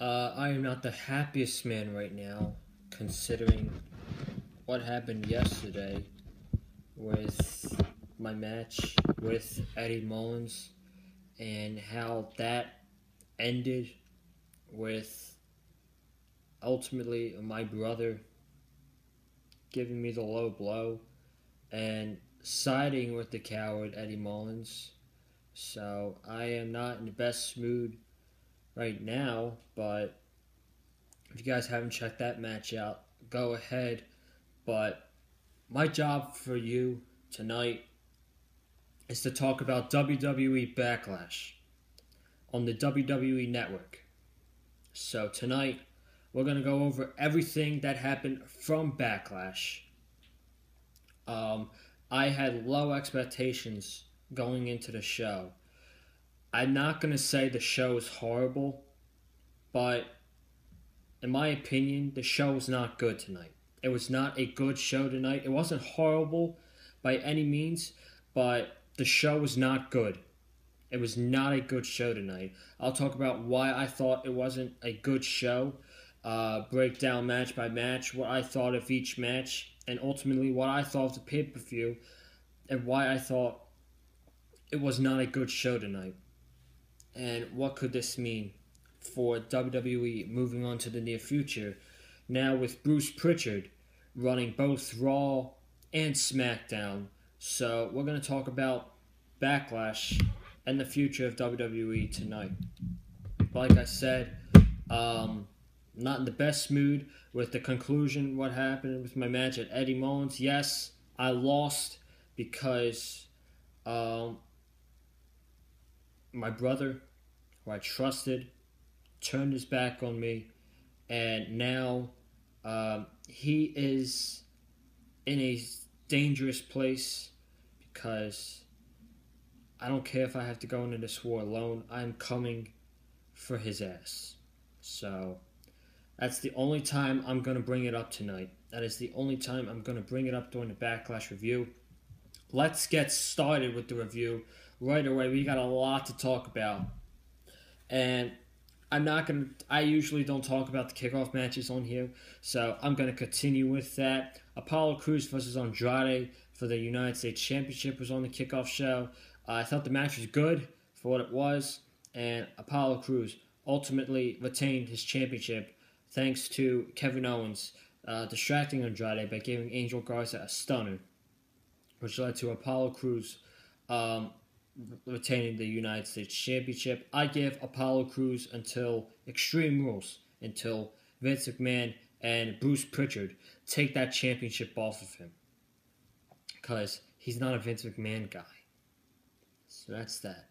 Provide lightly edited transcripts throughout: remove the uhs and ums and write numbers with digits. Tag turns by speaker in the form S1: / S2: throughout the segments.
S1: I am not the happiest man right now, considering what happened yesterday with my match with Eddie Mullins and how that ended with ultimately my brother giving me the low blow and siding with the coward Eddie Mullins. So I am not in the best mood right now, but if you guys haven't checked that match out, go ahead. But my job for you tonight is to talk about WWE Backlash on the WWE Network. So tonight, we're going to go over everything that happened from Backlash. I had low expectations going into the show. I'm not going to say the show is horrible, but in my opinion, the show was not good tonight. It was not a good show tonight. It wasn't horrible by any means, but the show was not good. It was not a good show tonight. I'll talk about why I thought it wasn't a good show, break down match by match, what I thought of each match, and ultimately what I thought of the pay-per-view, and why I thought it was not a good show tonight. And what could this mean for WWE moving on to the near future, now with Bruce Pritchard running both Raw and SmackDown. So we're going to talk about Backlash and the future of WWE tonight. Like I said, not in the best mood with the conclusion, what happened with my match at Eddie Mullins. Yes, I lost because my brother, who I trusted, turned his back on me, and now he is in a dangerous place because I don't care if I have to go into this war alone. I'm coming for his ass. So that's the only time I'm going to bring it up tonight. That is the only time I'm going to bring it up during the Backlash review. Let's get started with the review right away. We got a lot to talk about. And I usually don't talk about the kickoff matches on here, so I'm going to continue with that. Apollo Crews versus Andrade for the United States Championship was on the kickoff show. I thought the match was good for what it was, and Apollo Crews ultimately retained his championship thanks to Kevin Owens distracting Andrade by giving Angel Garza a stunner, which led to Apollo Crews retaining the United States Championship. I give Apollo Crews until Extreme Rules, until Vince McMahon and Bruce Pritchard take that championship off of him, because he's not a Vince McMahon guy. So that's that.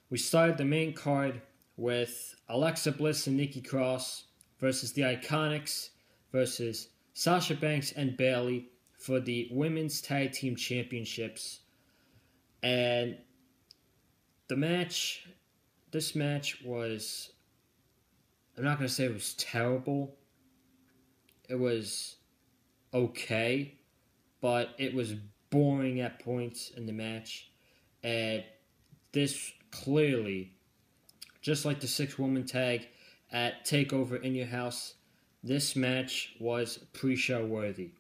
S1: We started the main card with Alexa Bliss and Nikki Cross versus the Iconics versus Sasha Banks and Bayley for the Women's Tag Team Championships. And this match was, I'm not going to say it was terrible. It was okay, but it was boring at points in the match. And this clearly, just like the 6-woman tag at TakeOver in Your House, this match was pre-show worthy.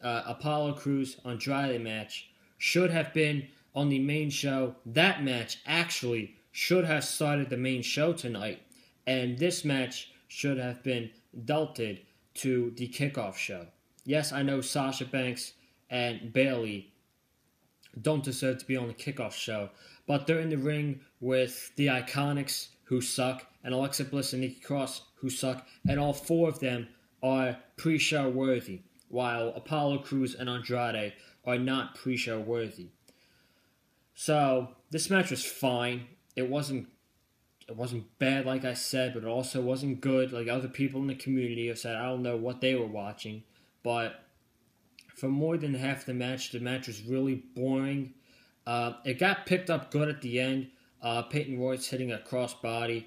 S1: Apollo Crews Andrade match should have been on the main show. That match actually should have started the main show tonight, and this match should have been delted to the kickoff show. Yes, I know Sasha Banks and Bayley don't deserve to be on the kickoff show, but they're in the ring with the Iconics, who suck, and Alexa Bliss and Nikki Cross, who suck, and all four of them are pre-show worthy, while Apollo Crews and Andrade are not pre-show worthy. So this match was fine. It wasn't bad, like I said, but it also wasn't good. Like other people in the community have said, I don't know what they were watching, but for more than half the match was really boring. It got picked up good at the end. Peyton Royce hitting a crossbody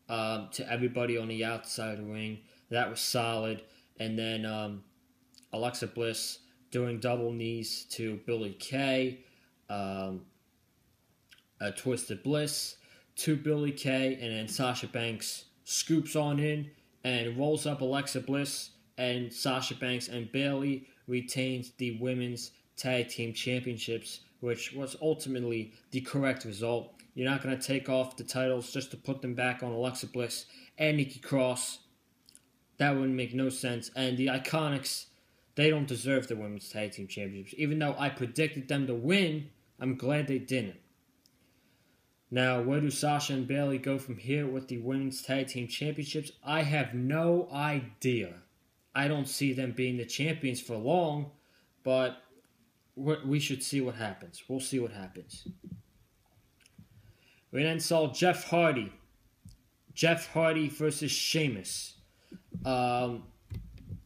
S1: to everybody on the outside of the ring. That was solid. And then Alexa Bliss doing double knees to Billie Kay. Twisted Bliss to Billie Kay, and then Sasha Banks scoops on in and rolls up Alexa Bliss, and Sasha Banks and Bayley retains the women's tag team championships, which was ultimately the correct result. You're not going to take off the titles just to put them back on Alexa Bliss and Nikki Cross. That wouldn't make no sense. And the Iconics, they don't deserve the women's tag team championships. Even though I predicted them to win, I'm glad they didn't. Now, where do Sasha and Bayley go from here with the women's tag team championships? I have no idea. I don't see them being the champions for long, but we should see what happens. We'll see what happens. We then saw Jeff Hardy. Jeff Hardy versus Sheamus.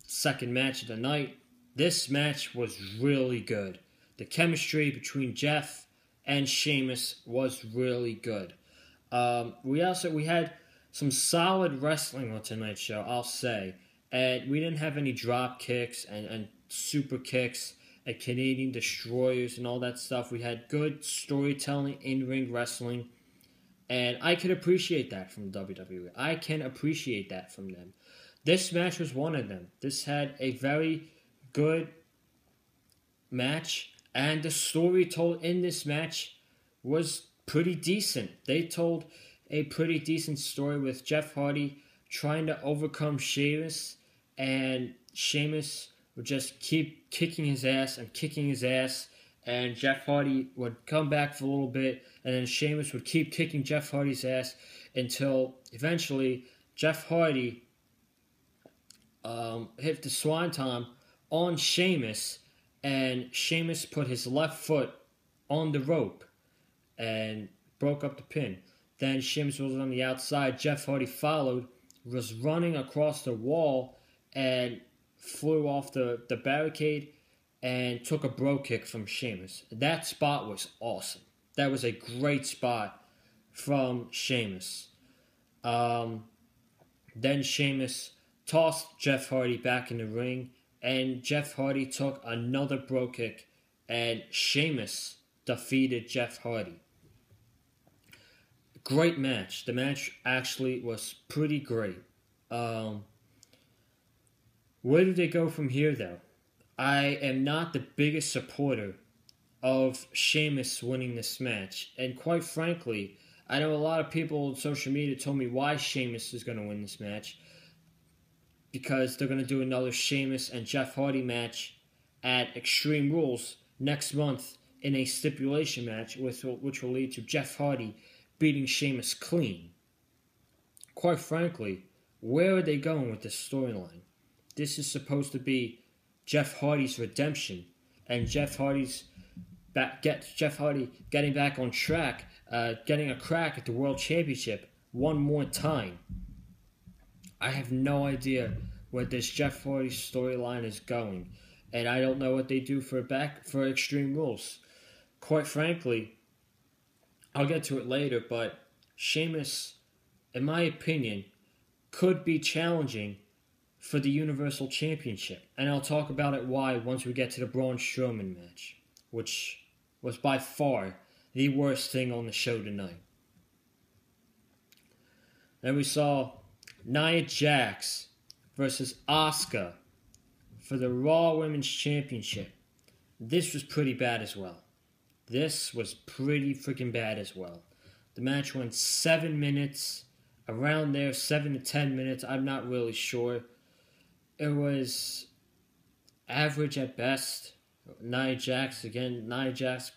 S1: Second match of the night. This match was really good. The chemistry between Jeff and Sheamus was really good. We had some solid wrestling on tonight's show, I'll say. And we didn't have any drop kicks and super kicks and Canadian destroyers and all that stuff. We had good storytelling, in-ring wrestling. And I can appreciate that from WWE. I can appreciate that from them. This match was one of them. This had a very good match. And the story told in this match was pretty decent. They told a pretty decent story with Jeff Hardy trying to overcome Sheamus. And Sheamus would just keep kicking his ass and kicking his ass. And Jeff Hardy would come back for a little bit, and then Sheamus would keep kicking Jeff Hardy's ass until eventually Jeff Hardy hit the swanton on Sheamus, and Sheamus put his left foot on the rope and broke up the pin. Then Sheamus was on the outside. Jeff Hardy followed, was running across the wall, and flew off the barricade and took a bro kick from Sheamus. That spot was awesome. That was a great spot from Sheamus. Then Sheamus tossed Jeff Hardy back in the ring, and Jeff Hardy took another bro kick, and Sheamus defeated Jeff Hardy. Great match. The match actually was pretty great. Where do they go from here, though? I am not the biggest supporter of Sheamus winning this match. And quite frankly, I know a lot of people on social media told me why Sheamus is going to win this match. Because they're going to do another Sheamus and Jeff Hardy match at Extreme Rules next month in a stipulation match, which will lead to Jeff Hardy beating Sheamus clean. Quite frankly, where are they going with this storyline? This is supposed to be Jeff Hardy's redemption, and Jeff Hardy getting back on track, getting a crack at the World Championship one more time. I have no idea where this Jeff Hardy storyline is going, and I don't know what they do for Extreme Rules. Quite frankly, I'll get to it later, but Sheamus, in my opinion, could be challenging for the Universal Championship. And I'll talk about it why once we get to the Braun Strowman match, which was by far the worst thing on the show tonight. Then we saw Nia Jax versus Asuka for the Raw Women's Championship. This was pretty bad as well. This was pretty freaking bad as well. The match went 7 minutes, around there, 7 to 10 minutes. I'm not really sure. It was average at best. Nia Jax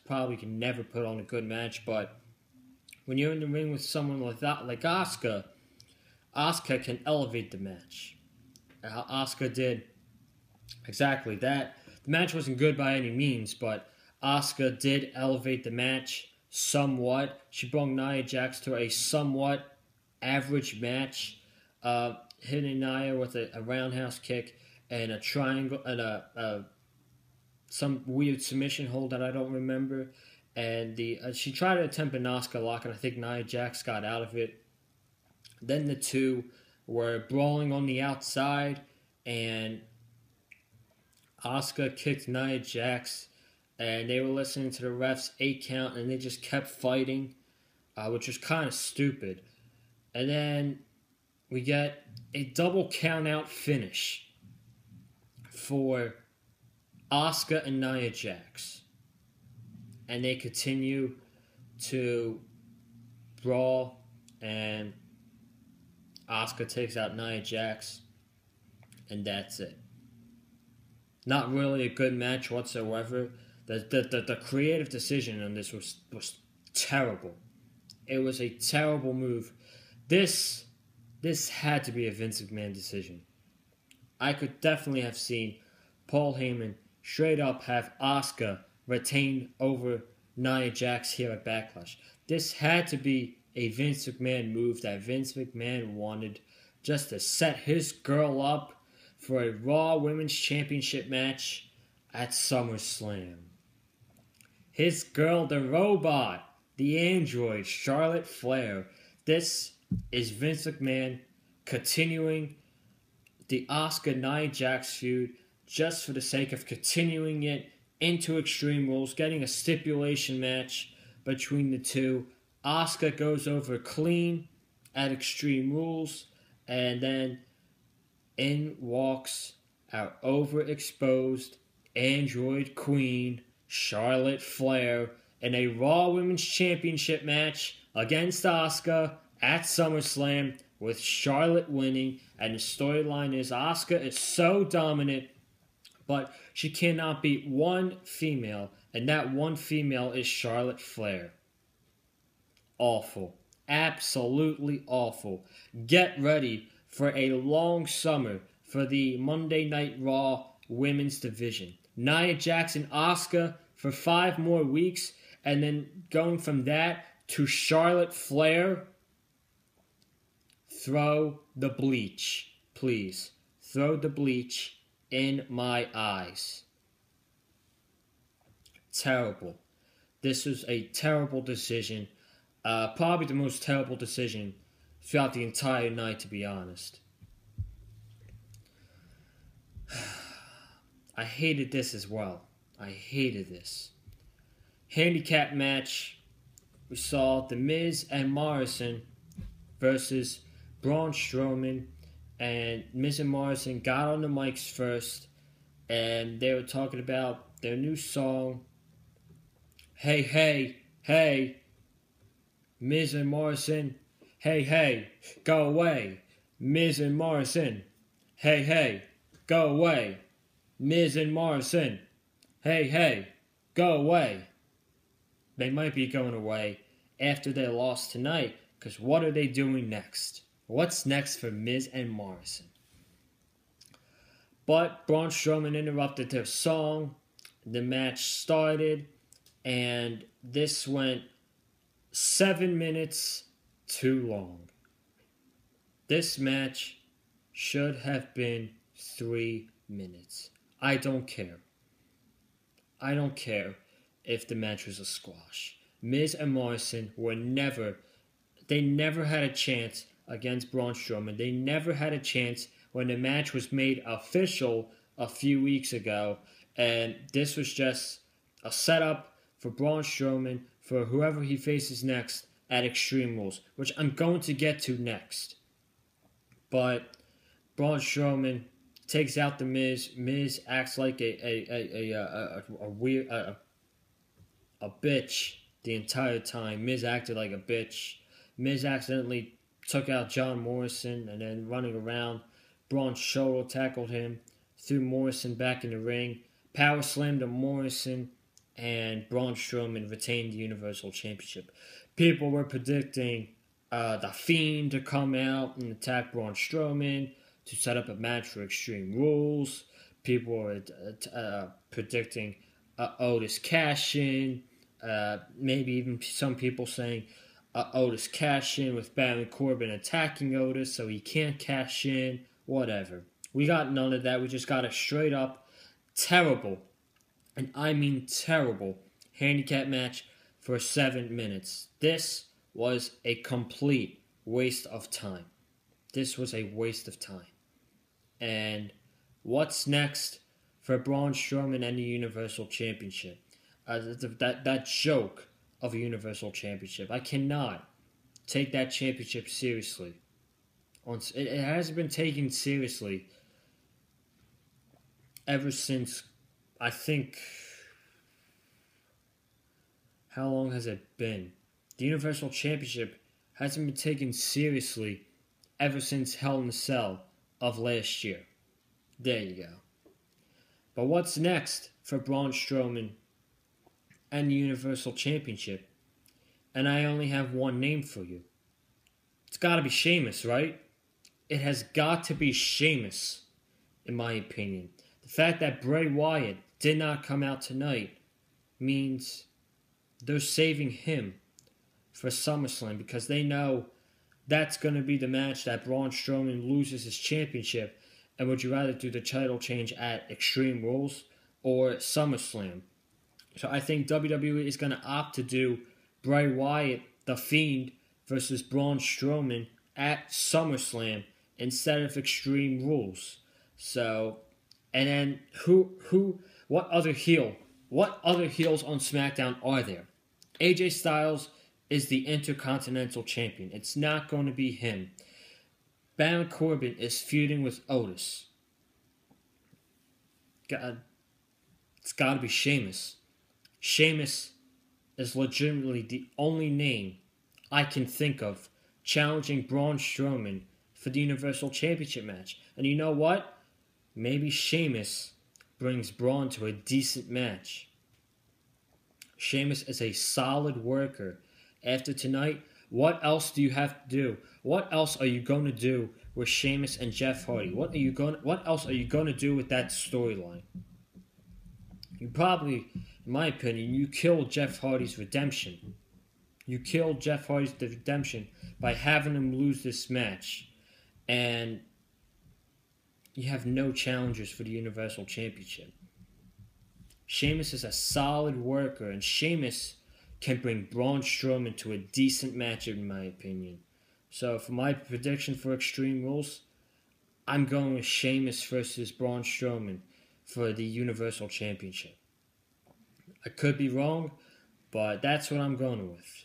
S1: probably can never put on a good match, but when you're in the ring with someone like Asuka, Asuka can elevate the match. Asuka did exactly that. The match wasn't good by any means, but Asuka did elevate the match somewhat. She brought Nia Jax to a somewhat average match, hitting Nia with a roundhouse kick and a triangle and some weird submission hold that I don't remember. And she tried to attempt an Asuka lock, and I think Nia Jax got out of it. Then the two were brawling on the outside, and Asuka kicked Nia Jax, and they were listening to the ref's 8 count, and they just kept fighting, which was kind of stupid. And then we get a double count-out finish for Asuka and Nia Jax. And they continue to brawl, and Asuka takes out Nia Jax, and that's it. Not really a good match whatsoever. The creative decision on this was terrible. It was a terrible move. This had to be a Vince McMahon decision. I could definitely have seen Paul Heyman straight up have Asuka retain over Nia Jax here at Backlash. This had to be a Vince McMahon move that Vince McMahon wanted, just to set his girl up for a Raw Women's Championship match at SummerSlam. His girl, the robot, the android, Charlotte Flair. This is Vince McMahon continuing the Asuka Nia Jax feud just for the sake of continuing it into Extreme Rules, getting a stipulation match between the two. Asuka goes over clean at Extreme Rules, and then in walks our overexposed android queen, Charlotte Flair, in a Raw Women's Championship match against Asuka at SummerSlam, with Charlotte winning. And the storyline is Asuka is so dominant, but she cannot beat one female, and that one female is Charlotte Flair. Awful. Absolutely awful. Get ready for a long summer for the Monday Night Raw Women's Division. Nia Jax and Asuka for 5 more weeks, and then going from that to Charlotte Flair. Throw the bleach, please. Throw the bleach in my eyes. Terrible. This was a terrible decision. Probably the most terrible decision throughout the entire night, to be honest. I hated this as well. I hated this. Handicap match. We saw The Miz and Morrison versus Braun Strowman, and Miz and Morrison got on the mics first, and they were talking about their new song, Hey, Hey, Hey. Miz and Morrison, hey, hey, go away. Miz and Morrison, hey, hey, go away. Miz and Morrison, hey, hey, go away. They might be going away after they lost tonight, because what are they doing next? What's next for Miz and Morrison? But Braun Strowman interrupted their song. The match started, and this went 7 minutes too long. This match should have been 3 minutes. I don't care. I don't care if the match was a squash. Miz and Morrison they never had a chance against Braun Strowman. They never had a chance when the match was made official a few weeks ago. And this was just a setup for Braun Strowman for whoever he faces next at Extreme Rules, which I'm going to get to next. But Braun Strowman takes out the Miz. Miz acts like a bitch the entire time. Miz acted like a bitch. Miz accidentally took out John Morrison, and then running around, Braun shoulder tackled him, threw Morrison back in the ring, power slammed to Morrison, and Braun Strowman retained the Universal Championship. People were predicting The Fiend to come out and attack Braun Strowman to set up a match for Extreme Rules. People were predicting Otis cash-in. Maybe even some people saying Otis cash-in with Baron Corbin attacking Otis so he can't cash in. Whatever. We got none of that. We just got a straight-up terrible, and I mean terrible, handicap match for 7 minutes. This was a complete waste of time. This was a waste of time. And what's next for Braun Strowman and the Universal Championship? That joke of a Universal Championship. I cannot take that championship seriously. It hasn't been taken seriously ever since, I think, how long has it been? The Universal Championship hasn't been taken seriously ever since Hell in a Cell of last year. There you go. But what's next for Braun Strowman and the Universal Championship? And I only have one name for you. It's got to be Sheamus, right? It has got to be Sheamus, in my opinion. The fact that Bray Wyatt did not come out tonight means they're saving him for SummerSlam because they know that's going to be the match that Braun Strowman loses his championship. And would you rather do the title change at Extreme Rules or SummerSlam? So I think WWE is going to opt to do Bray Wyatt, The Fiend, versus Braun Strowman at SummerSlam instead of Extreme Rules. So, and then what other heels on SmackDown are there? AJ Styles is the Intercontinental Champion. It's not going to be him. Baron Corbin is feuding with Otis. It's got to be Sheamus. Sheamus is legitimately the only name I can think of challenging Braun Strowman for the Universal Championship match. And you know what? Maybe Sheamus brings Braun to a decent match. Sheamus is a solid worker. After tonight, what else do you have to do? What else are you going to do with Sheamus and Jeff Hardy? What else are you going to do with that storyline? You probably, in my opinion, you killed Jeff Hardy's redemption. You killed Jeff Hardy's redemption by having him lose this match. And you have no challengers for the Universal Championship. Sheamus is a solid worker, and Sheamus can bring Braun Strowman to a decent match, in my opinion. So for my prediction for Extreme Rules, I'm going with Sheamus versus Braun Strowman for the Universal Championship. I could be wrong, but that's what I'm going with.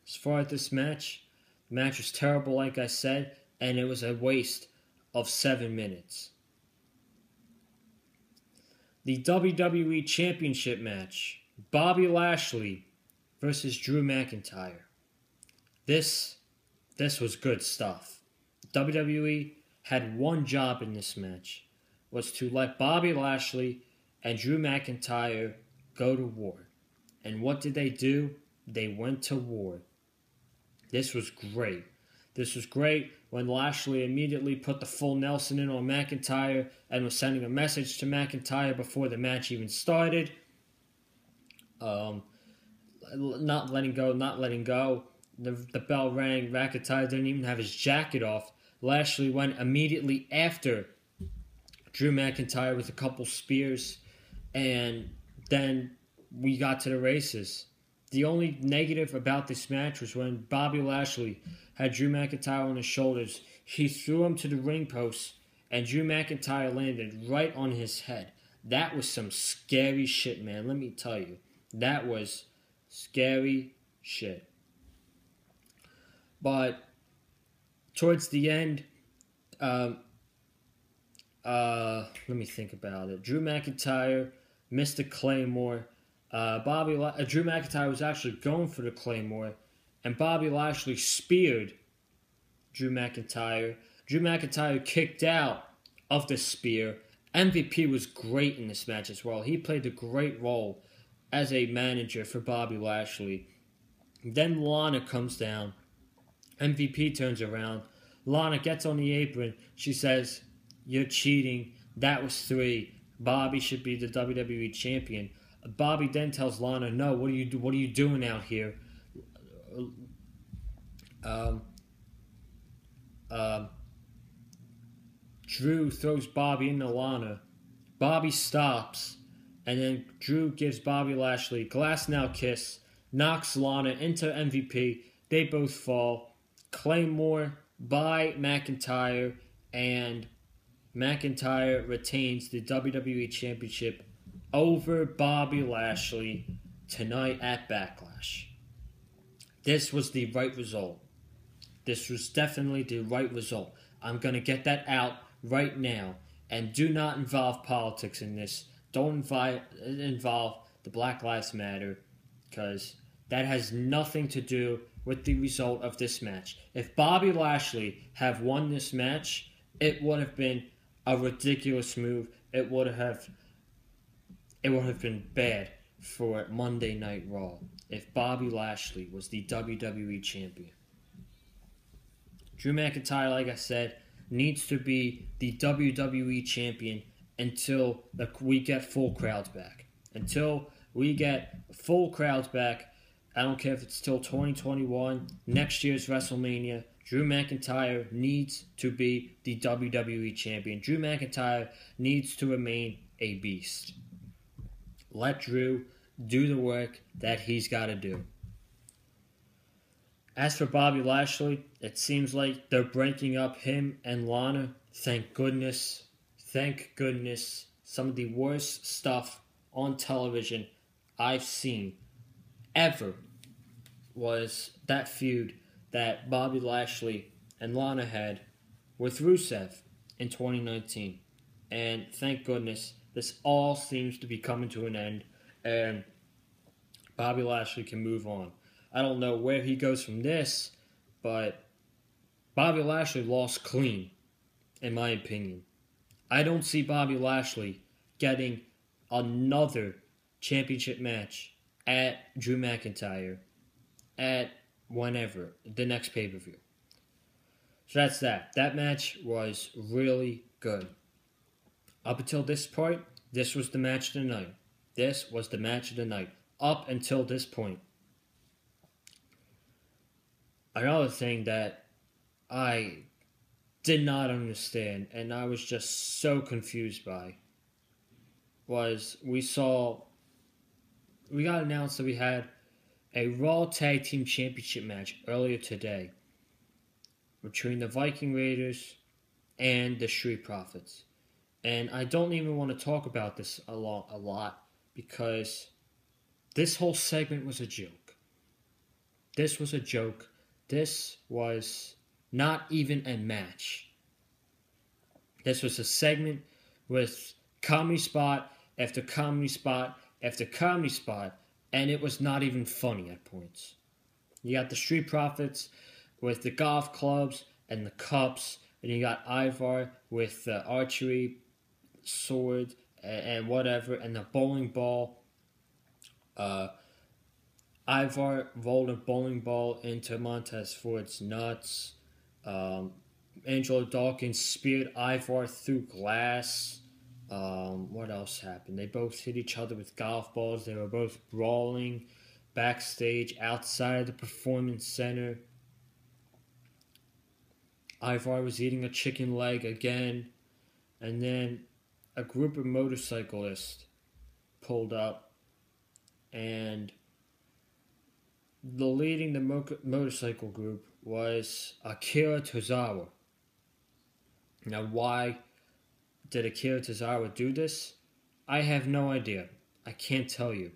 S1: As far as this match, the match was terrible, like I said, and it was a waste of 7 minutes. The WWE Championship match, Bobby Lashley versus Drew McIntyre. This was good stuff. WWE had one job in this match, was to let Bobby Lashley and Drew McIntyre go to war. And what did they do? They went to war. This was great. This was great when Lashley immediately put the full Nelson in on McIntyre and was sending a message to McIntyre before the match even started. Not letting go. The bell rang. McIntyre didn't even have his jacket off. Lashley went immediately after Drew McIntyre with a couple spears, and then we got to the races. The only negative about this match was when Bobby Lashley had Drew McIntyre on his shoulders. He threw him to the ring post, and Drew McIntyre landed right on his head. That was some scary shit, man. Let me tell you. That was scary shit. But towards the end, let me think about it. Drew McIntyre missed a Claymore. Drew McIntyre was actually going for the Claymore, and Bobby Lashley speared Drew McIntyre. Drew McIntyre kicked out of the spear. MVP was great in this match as well. He played a great role as a manager for Bobby Lashley. Then Lana comes down. MVP turns around. Lana gets on the apron. She says, "You're cheating. That was 3. Bobby should be the WWE champion." Bobby then tells Lana, "No, what are you doing out here?" Drew throws Bobby into Lana. Bobby stops, and then Drew gives Bobby Lashley glass now kiss, knocks Lana into MVP. They both fall. Claymore by McIntyre, and McIntyre retains the WWE Championship over Bobby Lashley tonight at Backlash. This was the right result. This was definitely the right result. I'm going to get that out right now. And do not involve politics in this. Don't involve the Black Lives Matter, because that has nothing to do with the result of this match. If Bobby Lashley have won this match, it would have been a ridiculous move. It would have been bad for Monday Night Raw if Bobby Lashley was the WWE champion. Drew McIntyre, like I said, needs to be the WWE champion until we get full crowds back. Until we get full crowds back, I don't care if it's till 2021, next year's WrestleMania, Drew McIntyre needs to be the WWE champion. Drew McIntyre needs to remain a beast. Let Drew do the work that he's got to do. As for Bobby Lashley, it seems like they're breaking up him and Lana. Thank goodness. Thank goodness. Some of the worst stuff on television I've seen ever was that feud that Bobby Lashley and Lana had with Rusev in 2019. And thank goodness, this all seems to be coming to an end, and Bobby Lashley can move on. I don't know where he goes from this, but Bobby Lashley lost clean, in my opinion. I don't see Bobby Lashley getting another championship match at Drew McIntyre at whenever, the next pay-per-view. So that's that. That match was really good. Up until this point, this was the match of the night. This was the match of the night. Up until this point. Another thing that I did not understand, and I was just so confused by, was we got announced that we had a Raw Tag Team Championship match earlier today between the Viking Raiders and the Street Profits. And I don't even want to talk about this a lot because this whole segment was a joke. This was a joke. This was not even a match. This was a segment with comedy spot after comedy spot after comedy spot, and it was not even funny at points. You got the Street Profits with the golf clubs and the cups, and you got Ivar with the archery sword and whatever, and the bowling ball. Ivar rolled a bowling ball into Montez Ford's nuts. Angelo Dawkins speared Ivar through glass. What else happened? They both hit each other with golf balls. They were both brawling backstage outside the Performance Center. Ivar was eating a chicken leg again. And then a group of motorcyclists pulled up, and leading the motorcycle group was Akira Tozawa. Now, why did Akira Tozawa do this? I have no idea. I can't tell you.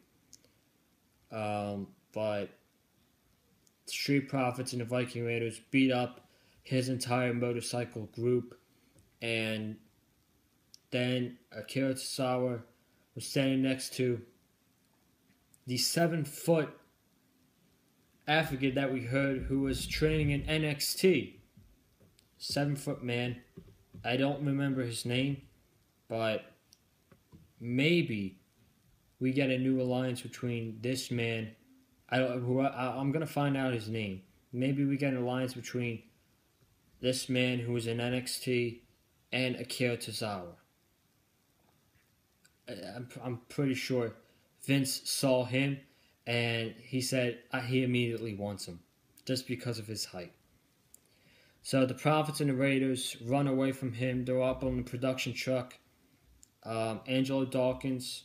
S1: But Street Profits and the Viking Raiders beat up his entire motorcycle group, and then Akira Tozawa was standing next to the 7-foot African that we heard who was training in NXT. 7-foot man. I don't remember his name, but maybe we get a new alliance between this man. I'm going to find out his name. Maybe we get an alliance between this man who was in NXT and Akira Tozawa. I'm pretty sure Vince saw him and he said he immediately wants him just because of his height. So the Profits and the Raiders run away from him. They're up on the production truck. Angelo Dawkins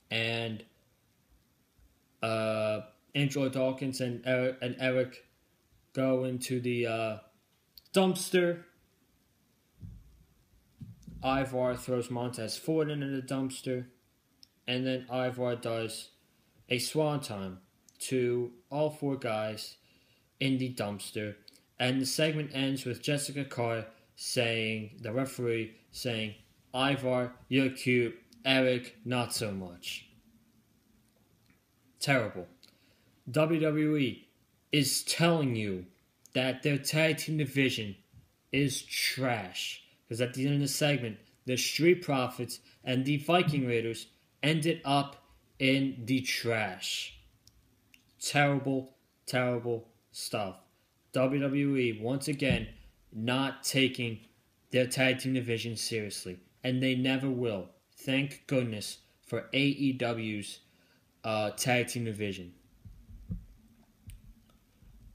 S1: and Eric go into the dumpster. Ivar throws Montez Ford into the dumpster, and then Ivar does a swanton to all four guys in the dumpster, And the segment ends with Jessica Carr saying, the referee saying, Ivar, you're cute. Eric, not so much. Terrible. WWE is telling you that their tag team division is trash. Because at the end of the segment, the Street Profits and the Viking Raiders ended up in the trash. Terrible, terrible stuff. WWE, once again, not taking their tag team division seriously. And they never will. Thank goodness for AEW's tag team division.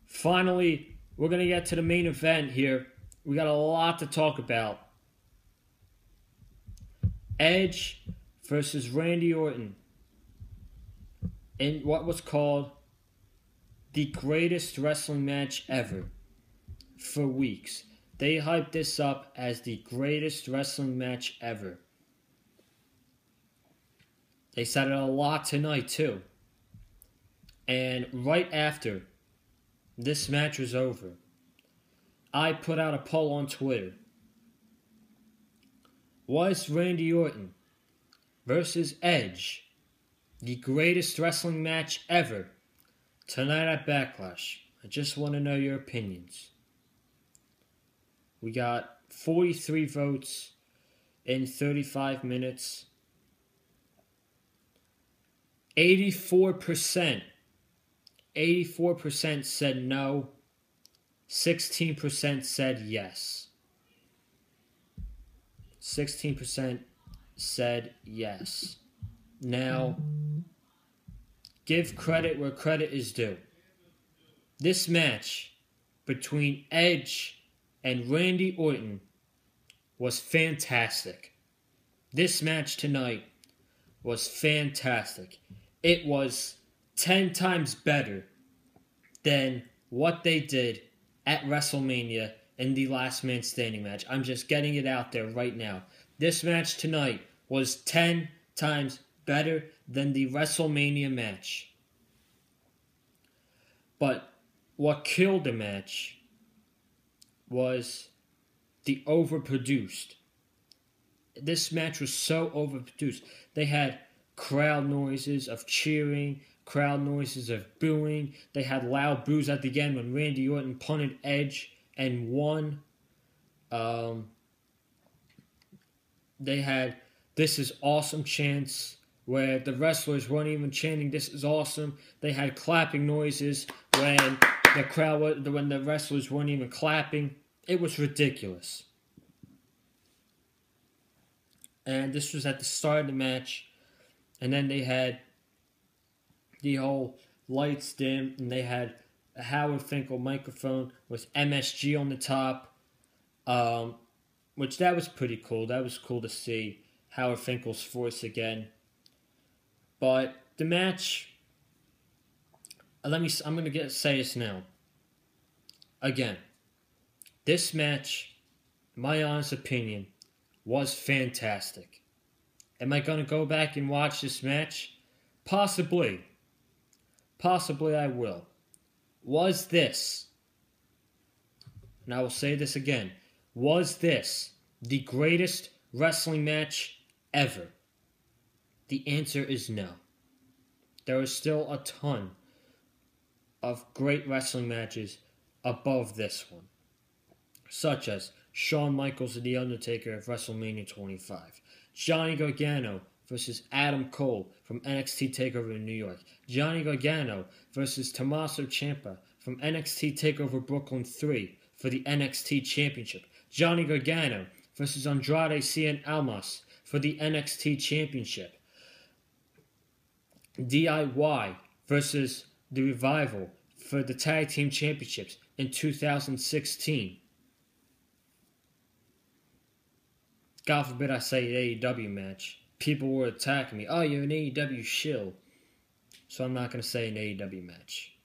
S1: Finally, we're going to get to the main event here. We got a lot to talk about. Edge versus Randy Orton in what was called the greatest wrestling match ever for weeks. They hyped this up as the greatest wrestling match ever. They said it a lot tonight too. And right after this match was over, I put out a poll on Twitter. Was Randy Orton versus Edge the greatest wrestling match ever tonight at Backlash? I just want to know your opinions. We got 43 votes in 35 minutes. 84% said no. 16% said yes. 16% said yes. Now, give credit where credit is due. This match between Edge and Randy Orton was fantastic. This match tonight was fantastic. It was 10 times better than what they did at WrestleMania in the Last Man Standing match. I'm just getting it out there right now. This match tonight was 10 times better than the WrestleMania match. But what killed the match was the overproduced. This match was so overproduced. They had crowd noises of cheering, crowd noises of booing. They had loud boos at the end when Randy Orton punted Edge and won. They had "This is awesome" chants where the wrestlers weren't even chanting "This is awesome." They had clapping noises when the wrestlers weren't even clapping. It was ridiculous. And this was at the start of the match. And then they had the whole lights dim, and they had a Howard Finkel microphone with MSG on the top, which that was pretty cool. That was cool to see Howard Finkel's voice again. But the match, I'm going to say this now. Again, this match, my honest opinion, was fantastic. Am I going to go back and watch this match? Possibly. Possibly I will. Was this, and I will say this again, was this the greatest wrestling match ever? The answer is no. There is still a ton of great wrestling matches above this one, such as Shawn Michaels and The Undertaker of WrestleMania 25, Johnny Gargano versus Adam Cole from NXT TakeOver in New York, Johnny Gargano versus Tommaso Ciampa from NXT TakeOver Brooklyn 3 for the NXT Championship, Johnny Gargano versus Andrade Cien Almas for the NXT Championship, DIY versus The Revival for the Tag Team Championships in 2016. God forbid I say an AEW match. People were attacking me. Oh, you're an AEW shill. So I'm not going to say an AEW match.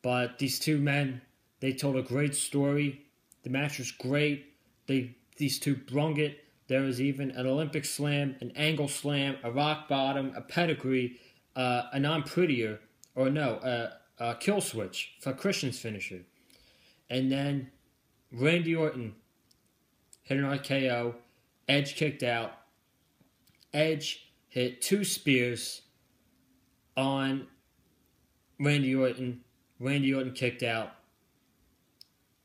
S1: But these two men, they told a great story. The match was great. These two brung it. There was even an Olympic slam, an angle slam, a rock bottom, a pedigree, a non-prettier, or no, kill switch for Christian's finisher. And then Randy Orton hit an RKO. Edge kicked out. Edge hit 2 spears on Randy Orton. Randy Orton kicked out.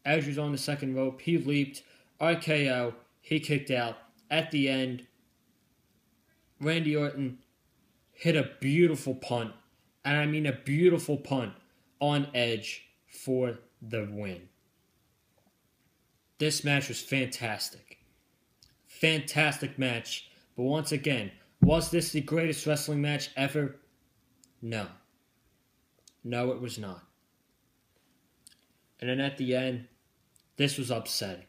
S1: Edge was on the second rope. He leaped. RKO. He kicked out. At the end, Randy Orton hit a beautiful punt. And I mean a beautiful punt on Edge for the win. This match was fantastic. Fantastic match. But once again, was this the greatest wrestling match ever? No. No, it was not. And then at the end, this was upsetting.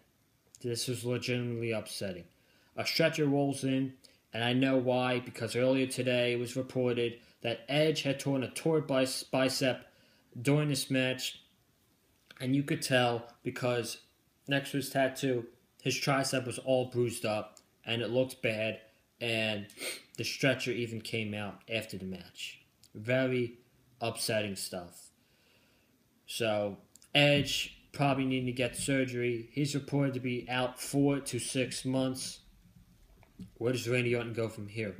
S1: This was legitimately upsetting. A stretcher rolls in, and I know why, because earlier today it was reported that Edge had torn a torn bicep during this match, and you could tell because next to his tattoo, his tricep was all bruised up, and it looked bad, and the stretcher even came out after the match. Very upsetting stuff. So, Edge probably needing to get surgery. He's reported to be out 4 to 6 months. Where does Randy Orton go from here?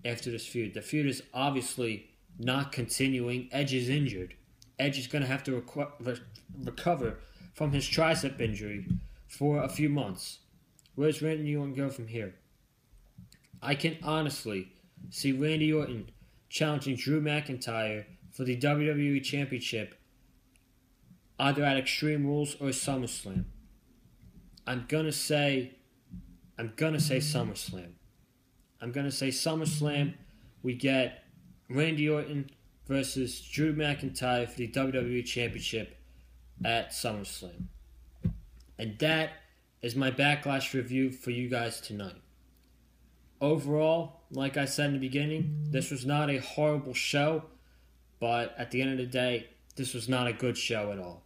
S1: After this feud. The feud is obviously not continuing. Edge is injured. Edge is going to have to recover from his tricep injury for a few months. Where does Randy Orton go from here? I can honestly see Randy Orton challenging Drew McIntyre for the WWE Championship either at Extreme Rules or SummerSlam. I'm gonna say SummerSlam. I'm gonna say SummerSlam. We get Randy Orton versus Drew McIntyre for the WWE Championship at SummerSlam. And that is my Backlash review for you guys tonight. Overall, like I said in the beginning, this was not a horrible show, but at the end of the day, this was not a good show at all.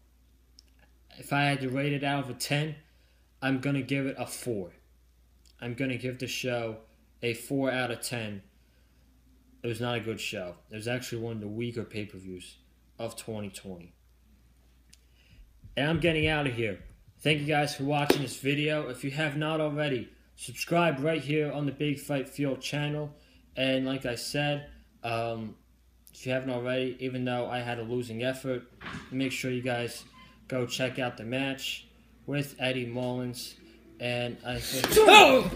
S1: If I had to rate it out of 10, I'm going to give it a 4. I'm going to give the show a 4 out of 10. It was not a good show. It was actually one of the weaker pay-per-views of 2020. And I'm getting out of here. Thank you guys for watching this video. If you have not already, subscribe right here on the Big Fight Field channel. And like I said, if you haven't already, even though I had a losing effort, make sure you guys go check out the match with Eddie Mullins. And I think... Oh!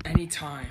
S2: Anytime.